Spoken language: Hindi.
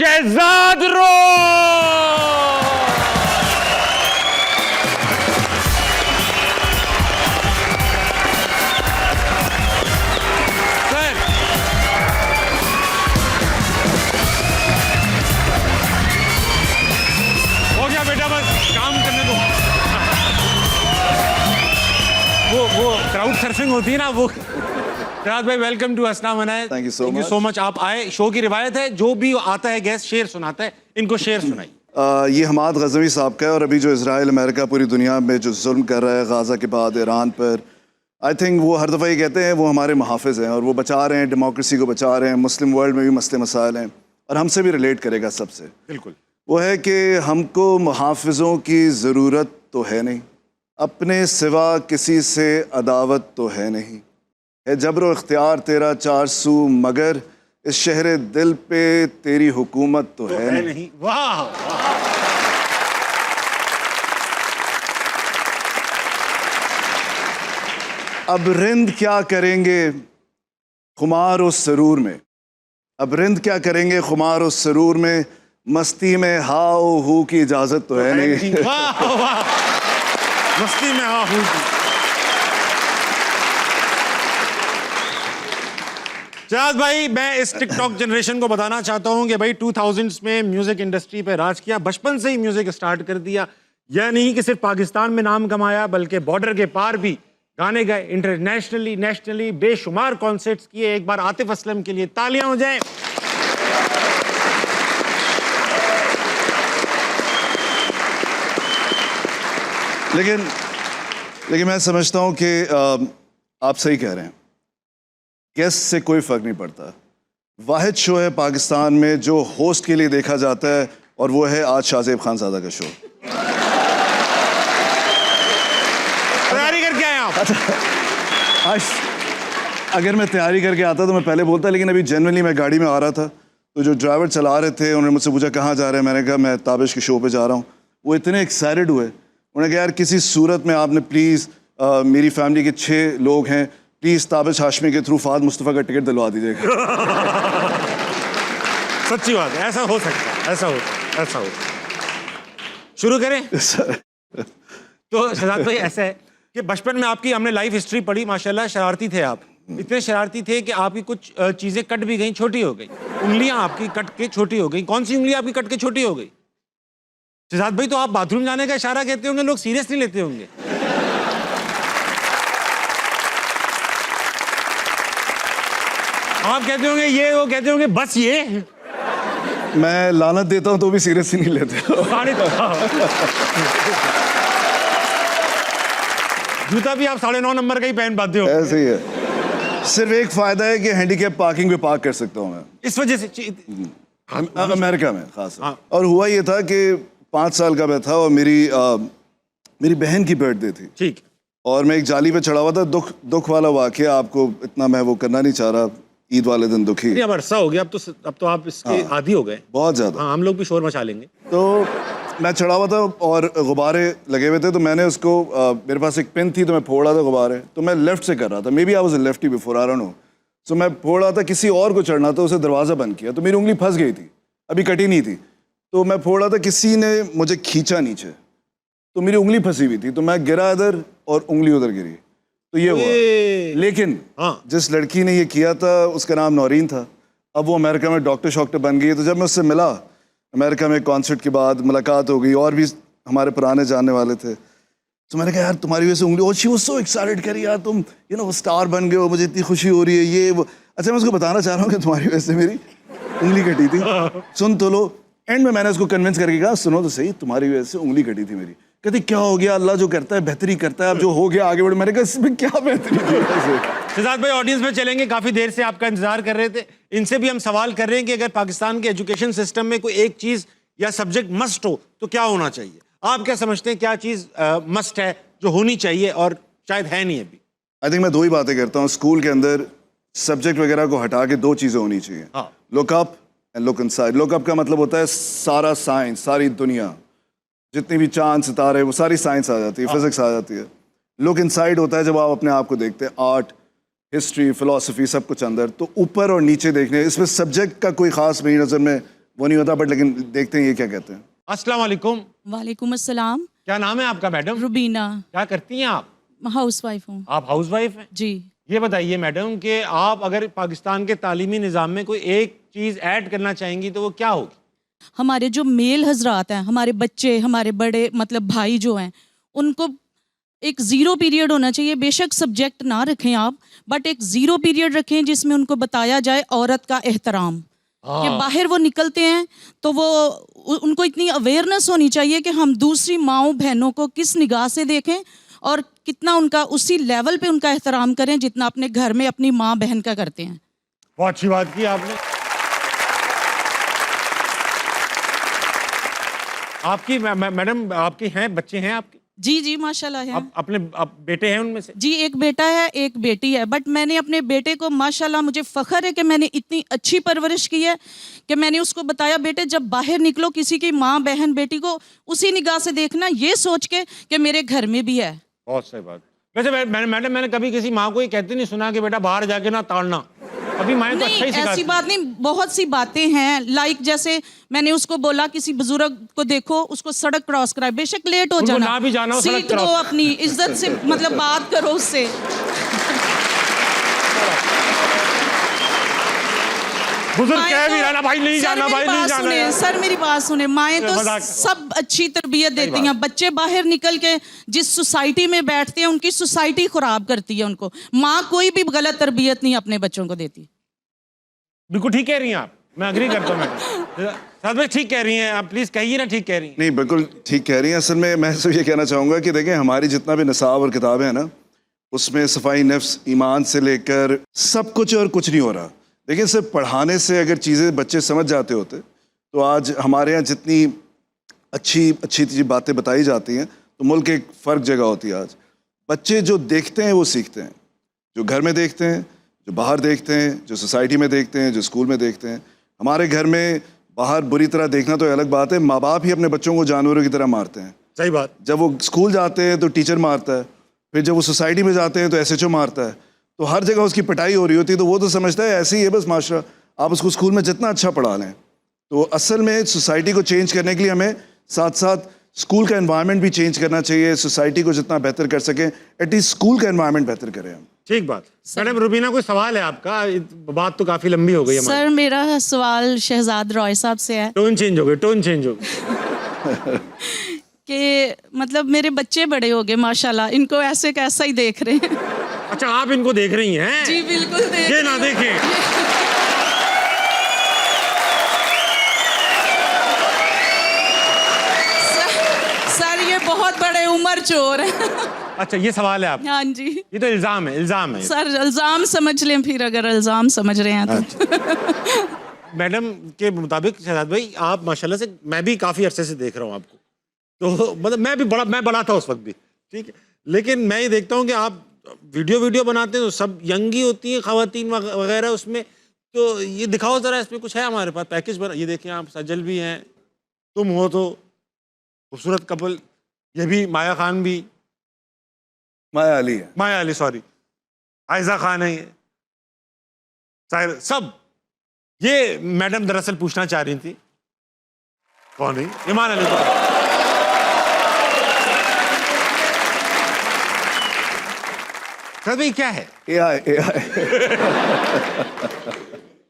शहजाद रो। हो गया बेटा, बस काम करने दो। वो क्राउड सर्फिंग होती है ना, वो। शहजाद भाई, वेलकम टू हंसना मनाए। थैंक यू सो मच आप आए। शो की रिवायत है, जो भी आता है गेस्ट शेर सुनाता है। इनको शेर सुनाई। ये हमाद गज़नवी साहब का है, और अभी जो इजराइल अमेरिका पूरी दुनिया में जो जुल्म कर रहा है गाज़ा के बाद ईरान पर, आई थिंक वो हर दफ़ा ये कहते हैं वो हमारे मुहाफ़िज़ हैं और वो बचा रहे हैं, डेमोक्रेसी को बचा रहे हैं। मुस्लिम वर्ल्ड में भी मसले मसाइल हैं और हमसे भी रिलेट करेगा सबसे। बिल्कुल। वो है कि हमको मुहाफ़िज़ों की ज़रूरत तो है नहीं, अपने सिवा किसी से अदावत तो है नहीं, है जब्र इख्तियार तेरा चार सू, मगर इस शहर दिल पे तेरी हुकूमत तो है नहीं। वाह। अब रिंद क्या करेंगे खुमार उस सरूर में, अब रिंद क्या करेंगे खुमार उस सरूर में, मस्ती में हाओ हू की इजाजत तो है नहीं। वाह वाह। मस्ती में हाओ हू की। शहजाद भाई, मैं इस टिकटॉक जनरेशन को बताना चाहता हूं कि भाई 2000s में म्यूजिक इंडस्ट्री पे राज किया, बचपन से ही म्यूजिक स्टार्ट कर दिया। यह नहीं कि सिर्फ पाकिस्तान में नाम कमाया, बल्कि बॉर्डर के पार भी गाने गए, इंटरनेशनली नेशनली बेशुमार कॉन्सर्ट्स किए। एक बार आतिफ असलम के लिए तालियां हो जाएं। लेकिन मैं समझता हूं कि आप सही कह रहे हैं, गेस्ट से कोई फर्क नहीं पड़ता। वाहिद शो है पाकिस्तान में जो होस्ट के लिए देखा जाता है, और वो है आज शाहज़ेब खानज़ादा का शो। तैयारी करके आए आप? अच्छा, आज अगर मैं तैयारी करके आता तो मैं पहले बोलता, लेकिन अभी जनरली मैं गाड़ी में आ रहा था तो जो ड्राइवर चला रहे थे उन्होंने मुझसे पूछा कहाँ जा रहे हैं। मैंने कहा मैं ताबिश के शो पे जा रहा हूँ। वो इतने एक्साइटेड हुए, उन्होंने कहा यार किसी सूरत में आपने प्लीज़, मेरी फैमिली के 6 लोग हैं, प्लीज ताबिश हाशमी के थ्रू फाद मुस्तफ़ा का टिकट दिलवा दीजिएगा। सच्ची बात है, ऐसा हो सकता है, ऐसा हो। शुरू करें? तो शहजाद भाई, ऐसा है कि बचपन में आपकी हमने लाइफ हिस्ट्री पढ़ी, माशाल्लाह शरारती थे आप। इतने शरारती थे कि आपकी कुछ चीजें कट भी गई, छोटी हो गई। उंगलियां आपकी कट के छोटी हो गई। कौन सी उंगली आपकी कट के छोटी हो गई? शहजाद भाई, तो आप बाथरूम जाने का इशारा कहते होंगे, लोग सीरियस नहीं लेते होंगे। आप कहते होंगे ये, वो कहते होंगे बस ये। मैं लानत देता हूं तो भी सीरियस ही नहीं लेते। जूता भी आप 9.5 नंबर का ही पहन पाते हो। ऐसे ही है, सिर्फ एक फायदा है कि हैंडीकैप पार्किंग पे पार्क कर सकता हूँ मैं, इस वजह से अमेरिका में खास। और हुआ ये था कि 5 साल का मैं था और मेरी बहन की बर्थडे थी। ठीक। और मैं एक जाली पे चढ़ा हुआ था। दुख वाला वाकया, आपको इतना मैं वो करना नहीं चाह रहा, ईद वाले दिन दुखी। अब अरसा हो गया, अब तो आप इसके आदी हो गए बहुत ज्यादा। हाँ, हम लोग भी शोर मचा लेंगे। तो मैं चढ़ा हुआ था और गुब्बारे लगे हुए थे, तो मैंने उसको मेरे पास एक पेन थी तो मैं फोड़ रहा था गुब्बारे। तो मैं लेफ्ट से कर रहा था, maybe I was a lefty before, I don't know. So मैं फोड़ रहा था, किसी और को चढ़ना था, उसे दरवाज़ा बंद किया तो मेरी उंगली फंस गई थी, अभी कटी नहीं थी। तो मैं फोड़ रहा था, किसी ने मुझे खींचा नीचे तो मेरी उंगली फंसी हुई थी, तो मैं गिरा इधर और उंगली उधर गिरी, तो ये हुआ। लेकिन जिस लड़की ने ये किया था उसका नाम नौरीन था। अब वो अमेरिका में डॉक्टर बन गई है। तो जब मैं उससे मिला अमेरिका में कॉन्सर्ट के बाद, मुलाकात हो गई, और भी हमारे पुराने जानने वाले थे, तो मैंने कहा यार तुम्हारी वजह से उंगली, और शी वाज सो एक्साइटेड करी यार तुम स्टार बन गए हो, मुझे इतनी खुशी हो रही है ये वो। अच्छा, मैं उसको बताना चाह रहा हूँ कि तुम्हारी वजह से मेरी उंगली कटी थी, सुन तो लो। एंड में मैंने उसको कन्विंस करके कहा सुनो तो सही, तुम्हारी वजह से उंगली कटी थी मेरी। कहती क्या हो गया, अल्लाह जो करता है बेहतरी करता है, अब जो हो गया आगे बढ़े। मैंने कहा इसमें क्या बेहतरी थी? शहजाद भाई, ऑडियंस में चलेंगे, काफी देर से आपका इंतजार कर रहे थे। इनसे भी हम सवाल कर रहे हैं कि अगर पाकिस्तान के एजुकेशन सिस्टम में कोई एक चीज या सब्जेक्ट मस्ट हो तो क्या होना चाहिए? आप क्या समझते हैं, क्या चीज मस्ट है जो होनी चाहिए और शायद है नहीं अभी? आई थिंक मैं 2 ही बातें करता हूँ। स्कूल के अंदर सब्जेक्ट वगैरह को हटा के 2 चीजें होनी चाहिए, look up and look inside. Look up का मतलब होता है सारा साइंस, सारी दुनिया, जितनी भी चांद सितारे, वो सारी साइंस आ जाती है, फिजिक्स आ जाती है। लुक इनसाइड होता है जब आप अपने आप को देखते हैं, आर्ट, हिस्ट्री, फिलॉसफी, सब कुछ अंदर। तो ऊपर और नीचे देखने, इसमें सब्जेक्ट का कोई ख़ास मेरी नज़र में वो नहीं होता, बट लेकिन देखते हैं ये क्या कहते हैं। अस्सलाम वालेकुम। वालेकुम अस्सलाम। क्या नाम है आपका मैडम? रुबीना। क्या करती हैं आप? हाउस वाइफ हूँ। आप हाउस वाइफ हैं? जी। ये बताइए मैडम कि आप अगर पाकिस्तान के तालीमी निज़ाम में कोई एक चीज़ ऐड करना चाहेंगी तो वो क्या होगी? हमारे जो मेल हजरात हैं, हमारे बच्चे, हमारे बड़े मतलब भाई जो हैं, उनको एक ज़ीरो पीरियड होना चाहिए। बेशक सब्जेक्ट ना रखें आप, बट एक ज़ीरो पीरियड रखें जिसमें उनको बताया जाए औरत का एहतराम। कि बाहर वो निकलते हैं तो वो उनको इतनी अवेयरनेस होनी चाहिए कि हम दूसरी माँओं बहनों को किस निगाह से देखें और कितना उनका उसी लेवल पे उनका एहतराम करें जितना अपने घर में अपनी माँ बहन का करते हैं। बहुत अच्छी बात की आपने। आपकी मैडम आपकी हैं बच्चे हैं आपके? जी जी माशाल्लाह है। आप बेटे हैं उनमें से? जी एक बेटा है एक बेटी है, बट मैंने अपने बेटे को माशाल्लाह मुझे फ़ख्र है कि मैंने इतनी अच्छी परवरिश की है कि मैंने उसको बताया बेटे जब बाहर निकलो किसी की माँ बहन बेटी को उसी निगाह से देखना, ये सोच के कि मेरे घर में भी है। बहुत सही बात। वैसे मैडम मैंने कभी किसी माँ को ये कहते नहीं सुना कि बेटा बाहर जाके ना ताड़ना। अभी माएँ तो अच्छा ही सिखाती हैं। ऐसी बात नहीं, बहुत सी बातें हैं। लाइक जैसे मैंने उसको बोला किसी बुजुर्ग को देखो उसको सड़क क्रॉस कराए, बेशक लेट हो जाना, ना भी जाना हो, सड़क सीट दो, क्रॉस अपनी इज्जत से मतलब बात करो उससे। बुजुर्ग कह भी रहा ना भाई नहीं जाना, भाई नहीं जाना यार। सर मेरी बात सुने, माएँ तो मजाक। सब अच्छी तरबियत देती हैं, बच्चे बाहर निकल के जिस सोसाइटी में बैठते हैं उनकी सोसाइटी खराब करती है उनको। माँ कोई भी गलत तरबियत नहीं अपने बच्चों को देती। बिल्कुल ठीक कह रही हैं आप, मैं अग्री करता हूँ मैडम। साथ में ठीक कह रही हैं आप, प्लीज कहिए ना ठीक कह रही हैं। नहीं बिल्कुल ठीक कह रही हैं। असल में मैं सिर्फ ये कहना चाहूँगा कि देखें हमारी जितना भी निसाब और किताबें हैं ना, उसमें सफाई नफ्स ईमान से लेकर सब कुछ और कुछ नहीं हो रहा। देखिए सिर्फ पढ़ाने से अगर चीज़ें बच्चे समझ जाते होते तो आज हमारे यहाँ जितनी अच्छी अच्छी बातें बताई जाती हैं तो मुल्क एक फ़र्क जगह होती है। आज बच्चे जो देखते हैं वो सीखते हैं, जो घर में देखते हैं, जो बाहर देखते हैं, जो सोसाइटी में देखते हैं, जो स्कूल में देखते हैं। हमारे घर में बाहर बुरी तरह देखना तो अलग बात है, माँ बाप ही अपने बच्चों को जानवरों की तरह मारते हैं। सही बात। जब वो स्कूल जाते हैं तो टीचर मारता है, फिर जब वो सोसाइटी में जाते हैं तो एसएचओ मारता है, तो हर जगह उसकी पिटाई हो रही होती है। तो वो तो समझता है ऐसे ही है बस माशरा, आप उसको स्कूल में जितना अच्छा पढ़ा लें। तो असल में सोसाइटी को चेंज करने के लिए हमें साथ साथ स्कूल का एनवायरनमेंट भी चेंज करना चाहिए। सोसाइटी को जितना बेहतर कर सकें, एटलीस्ट स्कूल का एनवायरनमेंट बेहतर करें हम। ठीक बात। मैडम रुबीना कोई सवाल है आपका? बात तो काफी लंबी हो गई है। सर मेरा सवाल शहजाद रॉय साहब से है। टोन चेंज हो गई कि मतलब मेरे बच्चे बड़े हो गए माशाल्लाह, इनको ऐसे कैसा ही देख रहे हैं। अच्छा आप इनको देख रही हैं? जी बिल्कुल देख। ये ना देखें। सर ये बहुत बड़े उम्र चोर है। अच्छा ये सवाल है आप? हाँ जी। ये तो इल्जाम है, इल्जाम है। सर इल्जाम समझ लें फिर, अगर इल्जाम समझ रहे हैं तो। मैडम के मुताबिक शहजाद भाई आप माशाल्लाह से, मैं भी काफी अरसे से देख रहा हूँ आपको, तो मतलब मैं बड़ा था उस वक्त भी, ठीक है, लेकिन मैं ये देखता हूँ कि आप वीडियो बनाते हैं तो सब यंग ही होती हैं ख़वातीन वगैरह उसमें। तो ये दिखाओ ज़रा, इसमें कुछ है हमारे पास पैकेज बना। ये देखें आप, सजल भी हैं, तुम हो तो खूबसूरत कपल, ये भी माया खान भी, माया अली है, माया अली सॉरी, आयजा खान है, ये सब। ये मैडम दरअसल पूछना चाह रही थी, कौन है? ईमान अली को। सर भाई क्या है? AI